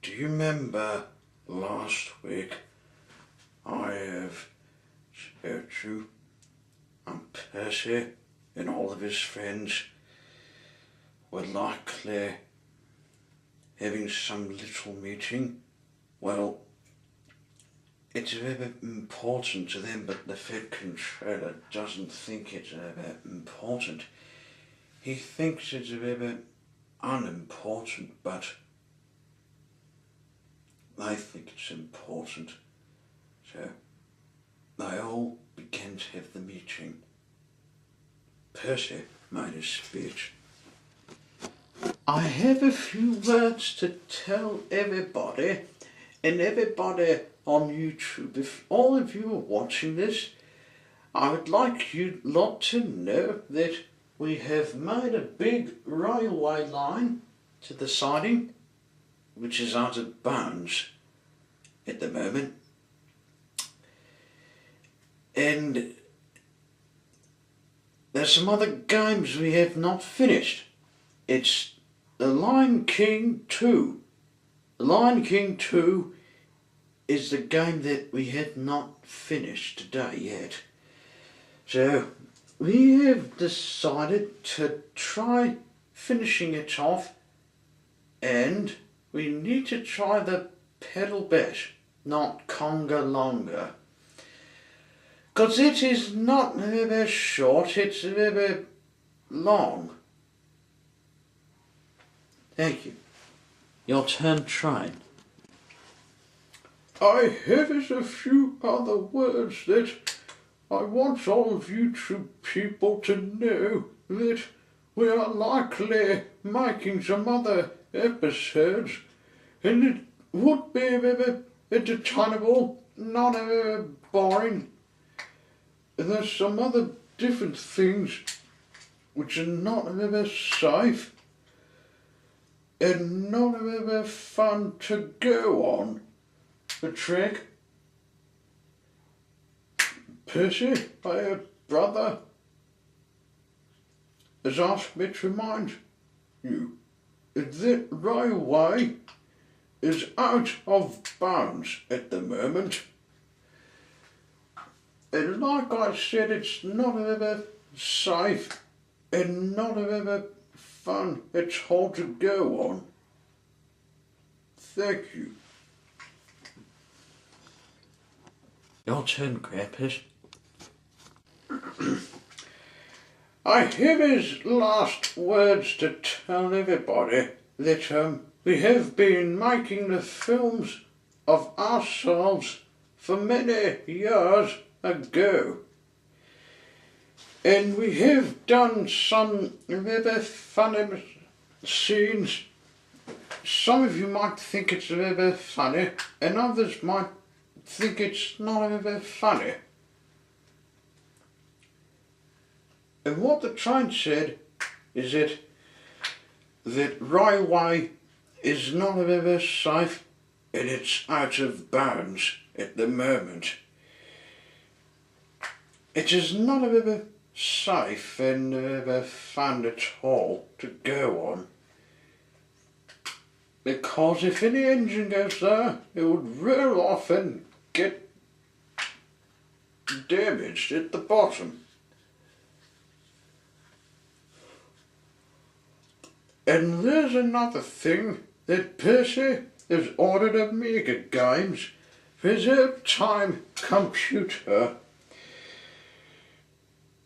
do you remember last week I have said you and Percy and all of his friends were likely having some little meeting? Well, it's very important to them, but the Fed controller doesn't think it's very important. He thinks it's very unimportant, but they think it's important. So they all began to have the meeting. Percy made a speech. I have a few words to tell everybody, and everybody on YouTube. If all of you are watching this, I would like you lot to know that we have made a big railway line to the siding, which is out of bounds at the moment. And there's some other games we have not finished. It's The Lion King 2. The Lion King 2 is the game that we had not finished today yet. So we have decided to try finishing it off, and we need to try the pedal bet, not conga longa. Because it is not very short, it's very long. Thank you. Your turn trying. I have a few other words that I want all of YouTube people to know, that we are likely making some other episodes, and it would be very entertainable, not very boring. There's some other different things which are not very safe and not very fun to go on. The trick. Percy, my brother, has asked me to remind you that railway is out of bounds at the moment. And like I said, it's not very safe and not very fun. It's hard to go on. Thank you. Your turn, Grampus. I have his last words to tell everybody that we have been making the films of ourselves for many years ago. And we have done some very funny scenes. Some of you might think it's very funny, and others might think it's not very funny. And what the train said is that railway is not very safe, and it's out of bounds at the moment. It is not very safe and very fun at all to go on, because if any engine goes there, it would roll off and get damaged at the bottom. And there's another thing, that Percy has ordered Amiga games for his old-time computer.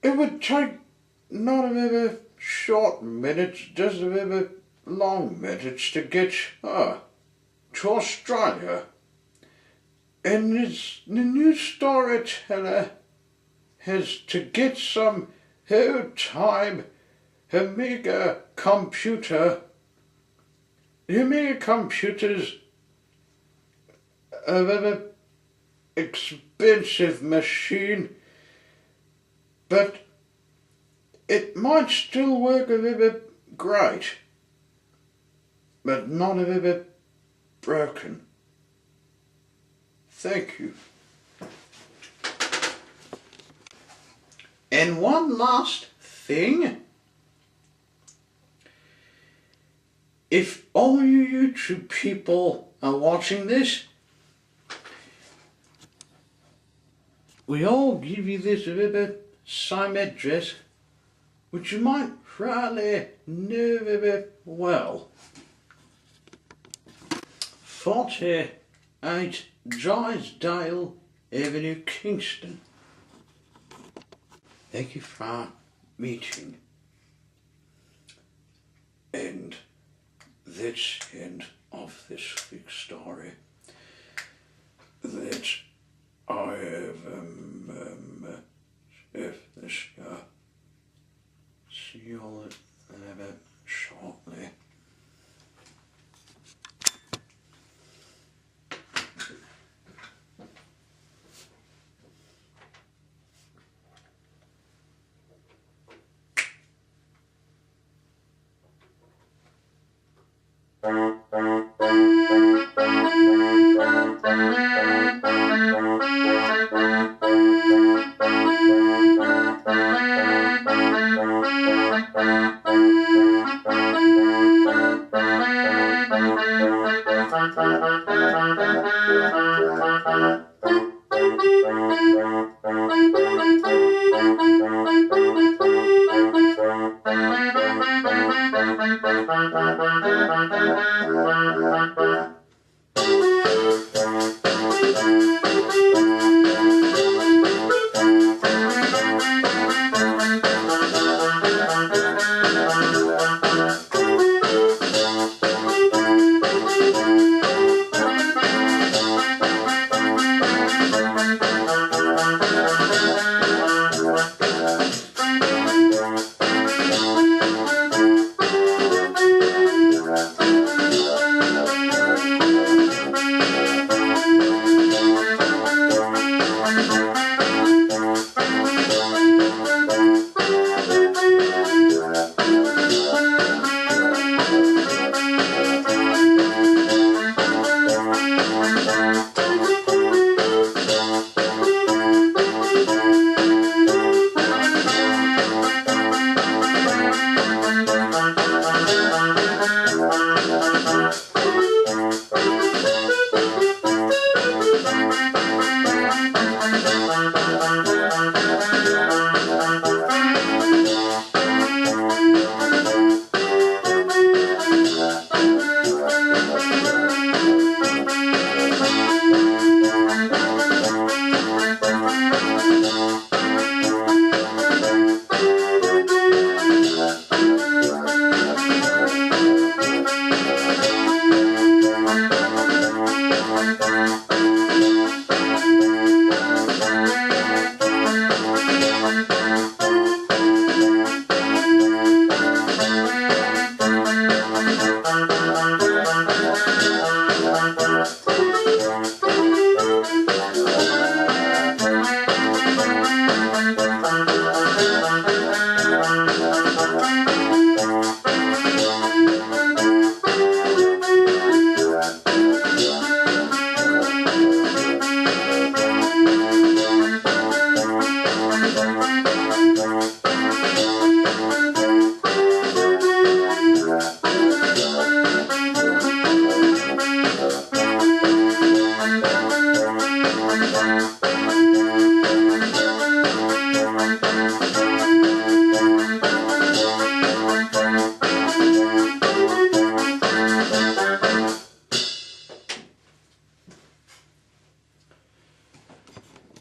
It would take not a very short minutes, just a very long minutes to get to Australia. And the new storyteller has to get some old-time Amiga computer. The Amiga computer's a very expensive machine, but it might still work a little bit great, but not a little bit broken. Thank you. And one last thing. if all you YouTube people are watching this, we all give you this same address, which you might rightly know well. 48 Drysdale Avenue, Kingston. Thank you for meeting. And that's the end of this week's story. That I have this see you all shortly.